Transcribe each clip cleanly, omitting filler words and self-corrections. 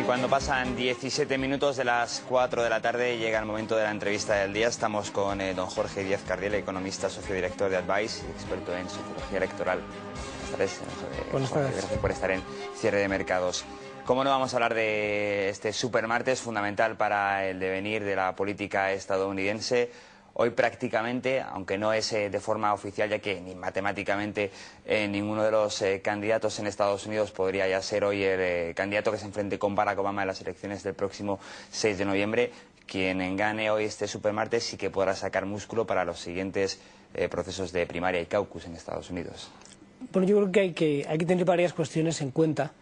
Cuando pasan 17 minutos de las 4 de la tarde llega el momento de la entrevista del día. Estamos con don Jorge Díaz Cardiel, economista, socio director de Advice y experto en sociología electoral. Buenas tardes. Buenas tardes. Gracias por estar en Cierre de Mercados. ¿Cómo no vamos a hablar de este supermartes fundamental para el devenir de la política estadounidense? Hoy prácticamente, aunque no es de forma oficial, ya que ni matemáticamente ninguno de los candidatos en Estados Unidos podría ya ser hoy el candidato que se enfrente con Barack Obama en las elecciones del próximo 6 de noviembre, quien gane hoy este supermartes sí que podrá sacar músculo para los siguientes procesos de primaria y caucus en Estados Unidos. Bueno, yo creo que hay que tener varias cuestiones en cuenta.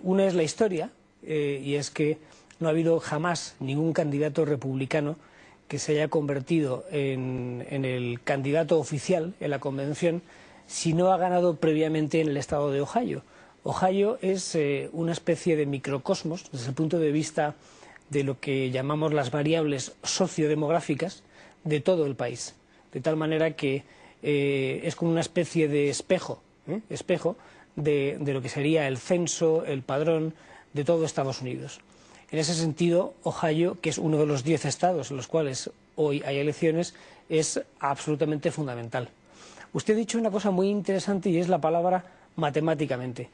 Una es la historia, y es que no ha habido jamás ningún candidato republicano que se haya convertido en el candidato oficial en la convención si no ha ganado previamente en el estado de Ohio. Ohio es una especie de microcosmos desde el punto de vista de lo que llamamos las variables sociodemográficas de todo el país, de tal manera que es como una especie de espejo de lo que sería el censo, el padrón de todo Estados Unidos. En ese sentido, Ohio, que es uno de los 10 estados en los cuales hoy hay elecciones, es absolutamente fundamental. Usted ha dicho una cosa muy interesante y es la palabra matemáticamente.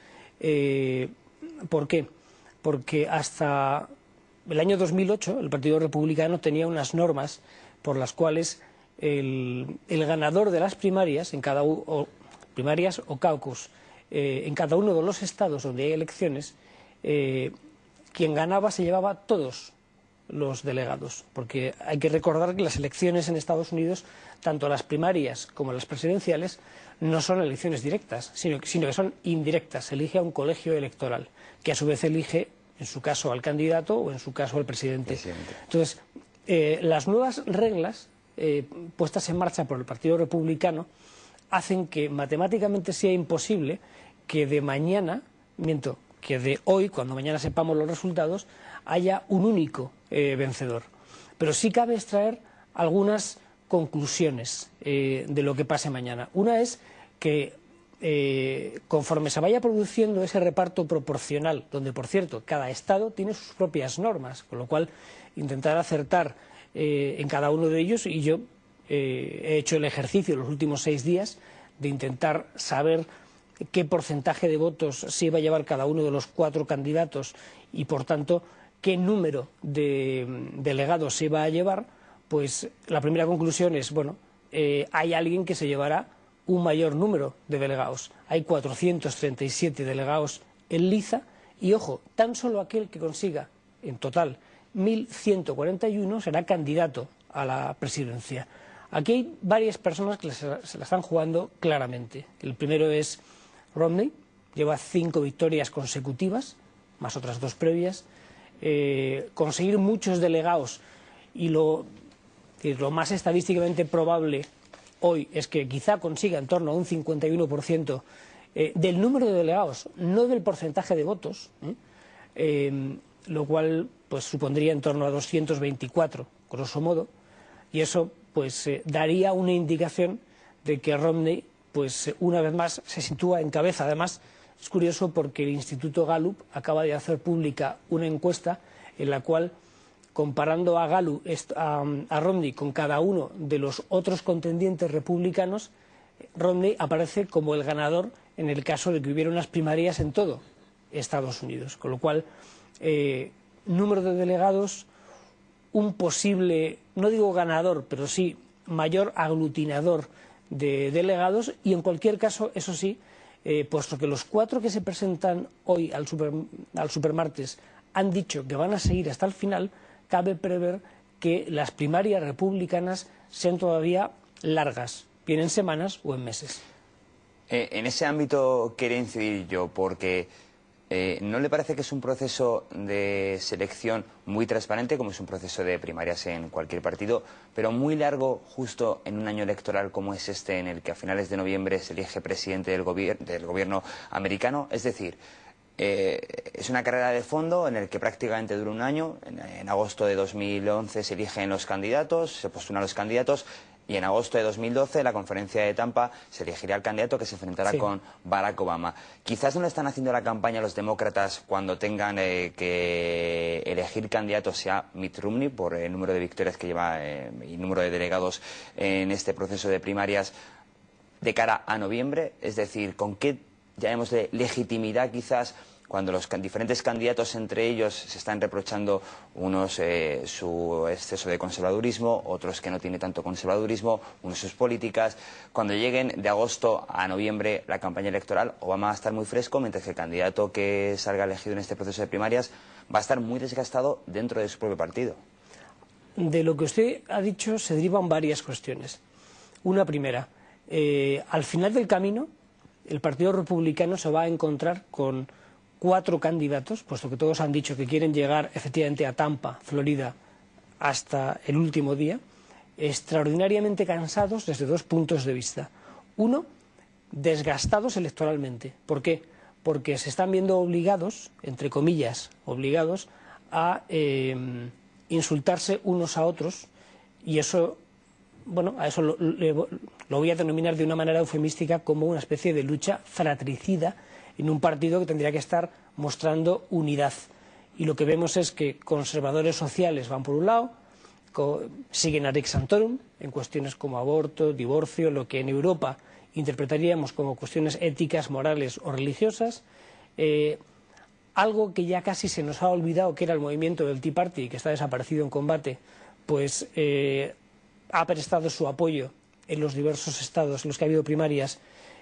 ¿Por qué? Porque hasta el año 2008 el Partido Republicano tenía unas normas por las cuales el ganador de las primarias, primarias o caucus, en cada uno de los estados donde hay elecciones, quien ganaba se llevaba todos los delegados, porque hay que recordar que las elecciones en Estados Unidos, tanto las primarias como las presidenciales, no son elecciones directas, sino que son indirectas. Se elige a un colegio electoral, que a su vez elige, en su caso, al candidato o en su caso al presidente. Entonces, las nuevas reglas puestas en marcha por el Partido Republicano hacen que matemáticamente sea imposible que de mañana, que de hoy, cuando mañana sepamos los resultados, haya un único vencedor. Pero sí cabe extraer algunas conclusiones de lo que pase mañana. Una es que conforme se vaya produciendo ese reparto proporcional, donde, por cierto, cada estado tiene sus propias normas, con lo cual intentar acertar en cada uno de ellos, y yo he hecho el ejercicio los últimos 6 días de intentar saber qué porcentaje de votos se iba a llevar cada uno de los 4 candidatos y, por tanto, qué número de delegados se iba a llevar. Pues la primera conclusión es, bueno, hay alguien que se llevará un mayor número de delegados. Hay 437 delegados en liza y, ojo, tan solo aquel que consiga en total 1.141 será candidato a la presidencia. Aquí hay varias personas que se la están jugando claramente. El primero es Romney, lleva 5 victorias consecutivas, más otras 2 previas. Conseguir muchos delegados, y lo más estadísticamente probable hoy es que quizá consiga en torno a un 51% del número de delegados, no del porcentaje de votos, lo cual pues supondría en torno a 224, grosso modo, y eso pues daría una indicación de que Romney pues una vez más se sitúa en cabeza. Además, es curioso porque el Instituto Gallup acaba de hacer pública una encuesta en la cual, comparando a Romney con cada uno de los otros contendientes republicanos, Romney aparece como el ganador en el caso de que hubiera unas primarias en todo Estados Unidos. Con lo cual, número de delegados, un posible, no digo ganador, pero sí mayor aglutinador de delegados, y en cualquier caso, eso sí, puesto que los 4 que se presentan hoy al supermartes han dicho que van a seguir hasta el final, cabe prever que las primarias republicanas sean todavía largas, bien en semanas o en meses. En ese ámbito quería incidir yo, porque ¿no le parece que es un proceso de selección muy transparente, como es un proceso de primarias en cualquier partido, pero muy largo justo en un año electoral como es este, en el que a finales de noviembre se elige presidente del gobierno americano? Es decir, es una carrera de fondo en el que prácticamente dura un año. En agosto de 2011 se eligen los candidatos, se postulan los candidatos. y en agosto de 2012, en la conferencia de Tampa, se elegirá el candidato que se enfrentará con Barack Obama. Quizás no le están haciendo la campaña los demócratas cuando tengan que elegir candidato sea Mitt Romney, por el número de victorias que lleva y número de delegados en este proceso de primarias de cara a noviembre. Es decir, ¿con qué, llamémosle, legitimidad quizás, cuando los diferentes candidatos entre ellos se están reprochando unos su exceso de conservadurismo, otros que no tiene tanto conservadurismo, unos sus políticas? Cuando lleguen de agosto a noviembre la campaña electoral, Obama va a estar muy fresco, mientras que el candidato que salga elegido en este proceso de primarias va a estar muy desgastado dentro de su propio partido. De lo que usted ha dicho se derivan varias cuestiones. Una primera, al final del camino el Partido Republicano se va a encontrar con 4 candidatos, puesto que todos han dicho que quieren llegar efectivamente a Tampa, Florida, hasta el último día, extraordinariamente cansados desde 2 puntos de vista. Uno, desgastados electoralmente. ¿Por qué? Porque se están viendo obligados, entre comillas, obligados a insultarse unos a otros, y eso, bueno, a eso lo voy a denominar de una manera eufemística como una especie de lucha fratricida en un partido que tendría que estar mostrando unidad. Y lo que vemos es que conservadores sociales van por un lado, siguen a Rick Santorum en cuestiones como aborto, divorcio, lo que en Europa interpretaríamos como cuestiones éticas, morales o religiosas. Algo que ya casi se nos ha olvidado, que era el movimiento del Tea Party, que está desaparecido en combate, pues ha prestado su apoyo en los diversos estados en los que ha habido primarias,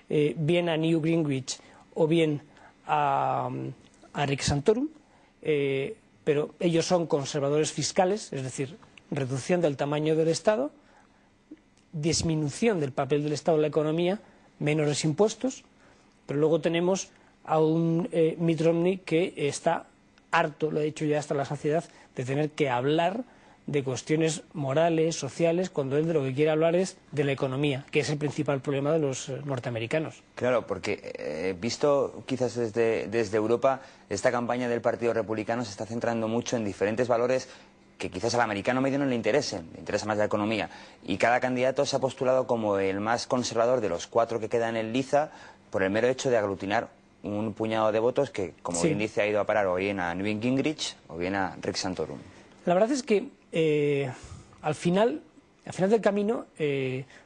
bien a Newt Gingrich o bien a Rick Santorum, pero ellos son conservadores fiscales, es decir, reducción del tamaño del Estado, disminución del papel del Estado en la economía, menores impuestos, pero luego tenemos a un Mitt Romney que está harto, lo ha dicho ya hasta la saciedad, de tener que hablar de cuestiones morales, sociales, cuando él de lo que quiere hablar es de la economía, que es el principal problema de los norteamericanos. Claro, porque visto quizás desde Europa, esta campaña del Partido Republicano se está centrando mucho en diferentes valores que quizás al americano medio no le interesen, le interesa más la economía. Y cada candidato se ha postulado como el más conservador de los 4 que quedan en liza por el mero hecho de aglutinar un puñado de votos que, como bien dice, ha ido a parar o bien a Newt Gingrich o bien a Rick Santorum. La verdad es que al final del camino,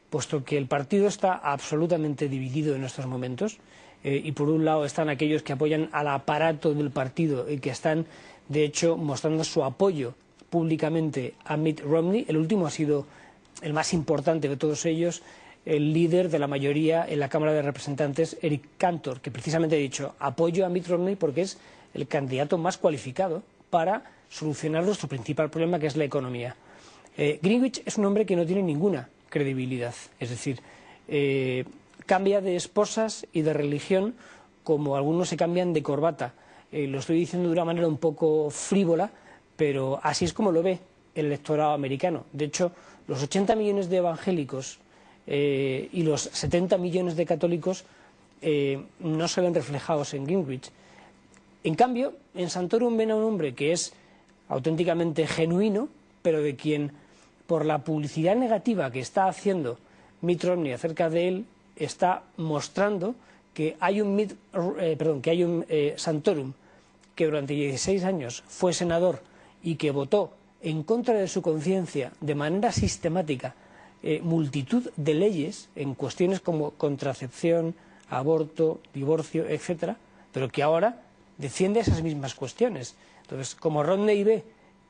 puesto que el partido está absolutamente dividido en estos momentos, y por un lado están aquellos que apoyan al aparato del partido y que están, de hecho, mostrando su apoyo públicamente a Mitt Romney. El último ha sido el más importante de todos ellos, el líder de la mayoría en la Cámara de Representantes, Eric Cantor, que precisamente ha dicho apoyo a Mitt Romney porque es el candidato más cualificado para solucionar nuestro principal problema, que es la economía. Gingrich es un hombre que no tiene ninguna credibilidad, es decir, cambia de esposas y de religión como algunos se cambian de corbata. Lo estoy diciendo de una manera un poco frívola, pero así es como lo ve el electorado americano. De hecho, los 80 millones de evangélicos y los 70 millones de católicos no se ven reflejados en Gingrich. En cambio, en Santorum ven a un hombre que es auténticamente genuino, pero de quien, por la publicidad negativa que está haciendo Mitt Romney acerca de él, está mostrando que hay un Santorum que durante 16 años fue senador y que votó en contra de su conciencia de manera sistemática multitud de leyes en cuestiones como contracepción, aborto, divorcio, etcétera, pero que ahora defiende esas mismas cuestiones. Entonces, como Romney ve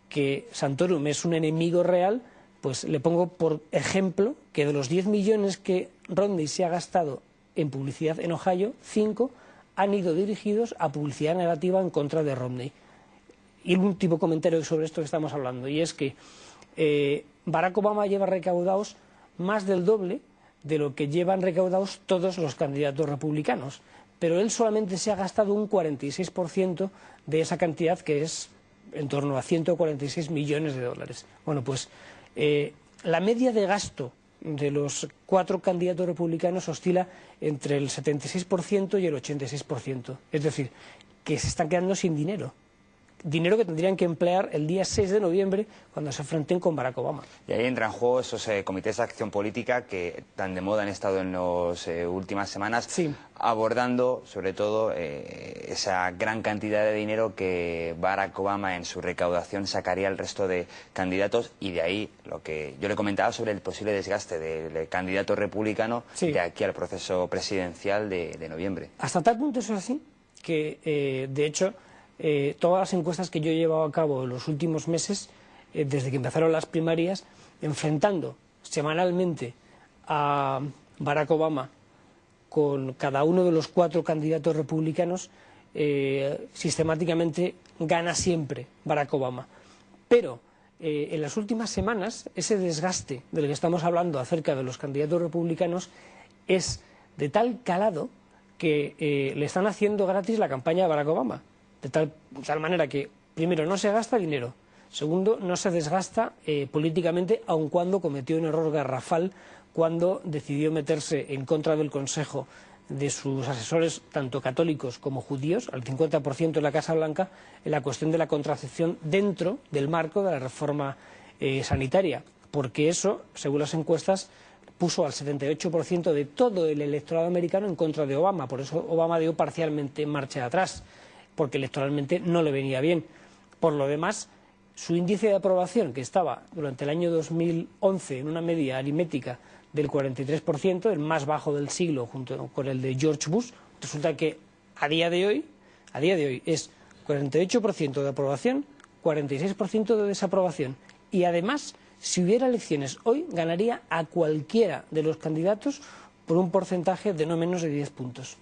que Santorum es un enemigo real, pues le pongo por ejemplo que de los 10 millones que Romney se ha gastado en publicidad en Ohio, 5 han ido dirigidos a publicidad negativa en contra de Romney. Y el último comentario sobre esto que estamos hablando, y es que Barack Obama lleva recaudados más del doble de lo que llevan recaudados todos los candidatos republicanos, pero él solamente se ha gastado un 46% de esa cantidad, que es en torno a 146 millones de dólares. Bueno, pues la media de gasto de los 4 candidatos republicanos oscila entre el 76% y el 86%. Es decir, que se están quedando sin dinero. dinero que tendrían que emplear el día 6 de noviembre cuando se enfrenten con Barack Obama. Y ahí entran en juego esos comités de acción política que tan de moda han estado en las últimas semanas, sí, abordando sobre todo esa gran cantidad de dinero que Barack Obama en su recaudación sacaría al resto de candidatos, y de ahí lo que yo le comentaba sobre el posible desgaste del candidato republicano, sí, de aquí al proceso presidencial de noviembre. Hasta tal punto eso es así que, de hecho, todas las encuestas que yo he llevado a cabo en los últimos meses, desde que empezaron las primarias, enfrentando semanalmente a Barack Obama con cada uno de los 4 candidatos republicanos, sistemáticamente gana siempre Barack Obama. Pero en las últimas semanas ese desgaste del que estamos hablando acerca de los candidatos republicanos es de tal calado que le están haciendo gratis la campaña a Barack Obama. De tal manera que, primero, no se gasta dinero, segundo, no se desgasta políticamente, aun cuando cometió un error garrafal cuando decidió meterse en contra del Consejo de sus asesores, tanto católicos como judíos, al 50% de la Casa Blanca, en la cuestión de la contracepción dentro del marco de la reforma sanitaria, porque eso, según las encuestas, puso al 78% de todo el electorado americano en contra de Obama. Por eso Obama dio parcialmente marcha atrás, porque electoralmente no le venía bien. Por lo demás, su índice de aprobación, que estaba durante el año 2011 en una media aritmética del 43%, el más bajo del siglo junto con el de George Bush, resulta que a día de hoy es 48% de aprobación, 46% de desaprobación. Y además, si hubiera elecciones hoy, ganaría a cualquiera de los candidatos por un porcentaje de no menos de 10 puntos.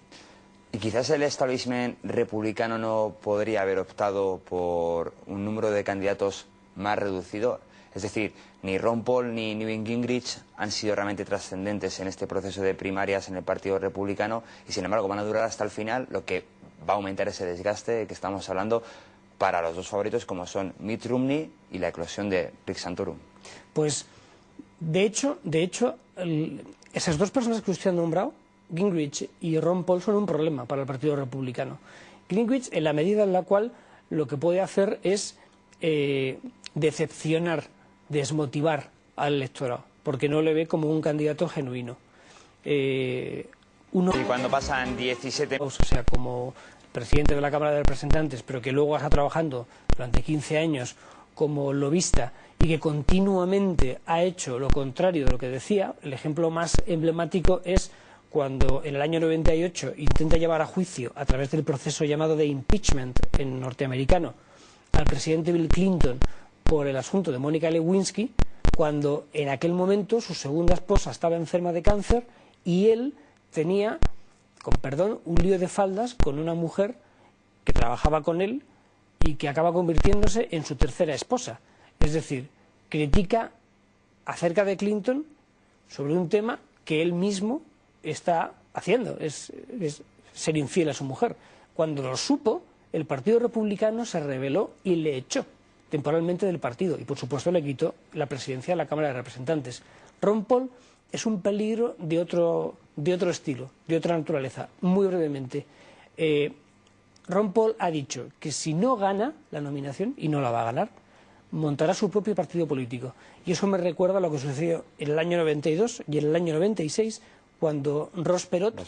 ¿Y quizás el establishment republicano no podría haber optado por un número de candidatos más reducido? Es decir, ni Ron Paul ni Newt Gingrich han sido realmente trascendentes en este proceso de primarias en el Partido Republicano, y sin embargo van a durar hasta el final, lo que va a aumentar ese desgaste que estamos hablando para los dos favoritos, como son Mitt Romney y la eclosión de Rick Santorum. Pues, de hecho, esas dos personas que usted ha nombrado, Gingrich y Ron Paul, son un problema para el Partido Republicano. Gingrich, en la medida en la cual lo que puede hacer es decepcionar, desmotivar al electorado, porque no le ve como un candidato genuino. Y cuando pasan 17... O sea, como presidente de la Cámara de Representantes, pero que luego está trabajando durante 15 años como lobista y que continuamente ha hecho lo contrario de lo que decía, el ejemplo más emblemático es cuando en el año 98 intenta llevar a juicio, a través del proceso llamado de impeachment en norteamericano, al presidente Bill Clinton por el asunto de Mónica Lewinsky, cuando en aquel momento su segunda esposa estaba enferma de cáncer y él tenía, con perdón, un lío de faldas con una mujer que trabajaba con él y que acaba convirtiéndose en su tercera esposa. Es decir, critica acerca de Clinton sobre un tema que él mismo está haciendo, es ser infiel a su mujer. Cuando lo supo, el Partido Republicano se rebeló y le echó temporalmente del partido y, por supuesto, le quitó la presidencia de la Cámara de Representantes. Ron Paul es un peligro de otro estilo, de otra naturaleza. Muy brevemente, Ron Paul ha dicho que si no gana la nominación, y no la va a ganar, montará su propio partido político. Y eso me recuerda a lo que sucedió en el año 92 y en el año 96, cuando Ross Perot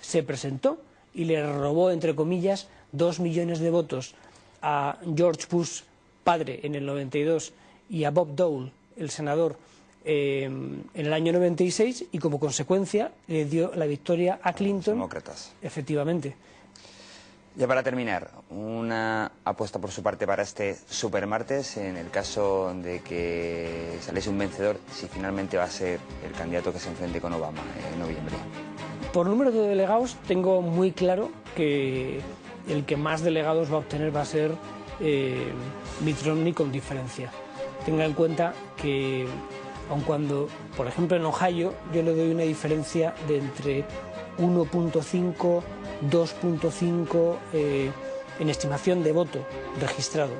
se presentó y le robó, entre comillas, 2 millones de votos a George Bush padre en el 92 y a Bob Dole, el senador, en el año 96, y como consecuencia le dio la victoria a Clinton. Demócratas. Efectivamente. Ya para terminar, una apuesta por su parte para este supermartes, en el caso de que saliese un vencedor, si finalmente va a ser el candidato que se enfrente con Obama en noviembre. Por número de delegados, tengo muy claro que el que más delegados va a obtener va a ser Mitt Romney, con diferencia. Tenga en cuenta que, aun cuando, por ejemplo, en Ohio yo le doy una diferencia de entre 1.5, 2.5 en estimación de voto registrado.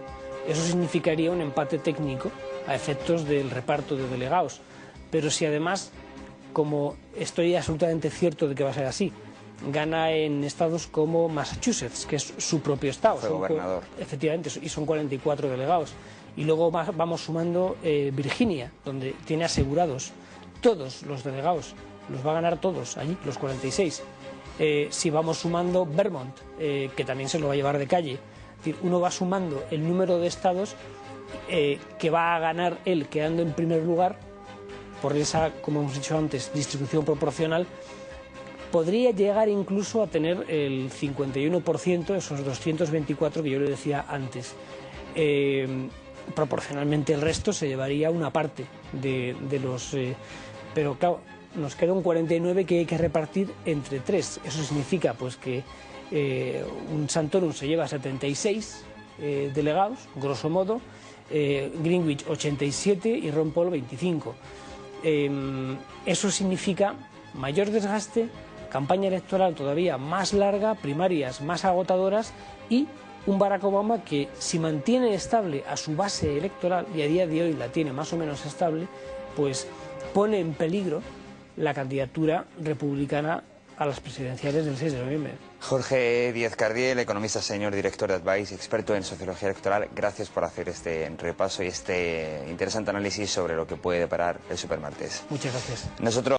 Eso significaría un empate técnico a efectos del reparto de delegados. Pero si además, como estoy absolutamente cierto de que va a ser así, gana en estados como Massachusetts, que es su propio estado. Fue gobernador. Efectivamente, y son 44 delegados. Y luego vamos sumando Virginia, donde tiene asegurados todos los delegados, los va a ganar todos allí, los 46. Si vamos sumando Vermont, que también se lo va a llevar de calle, es decir, uno va sumando el número de estados que va a ganar él quedando en primer lugar por esa, como hemos dicho antes, distribución proporcional. Podría llegar incluso a tener el 51%, esos 224 que yo le decía antes. Proporcionalmente el resto se llevaría una parte de los... pero claro, nos queda un 49 que hay que repartir entre tres. Eso significa pues que un Santorum se lleva 76 delegados, grosso modo, Greenwich 87 y Ron Paul 25. Eso significa mayor desgaste, campaña electoral todavía más larga, primarias más agotadoras y un Barack Obama que, si mantiene estable a su base electoral, y a día de hoy la tiene más o menos estable, pues pone en peligro la candidatura republicana a las presidenciales del 6 de noviembre. Jorge Díez-Cardiel, economista senior, director de Advice, experto en sociología electoral, gracias por hacer este repaso y este interesante análisis sobre lo que puede deparar el supermartes. Muchas gracias. Nosotros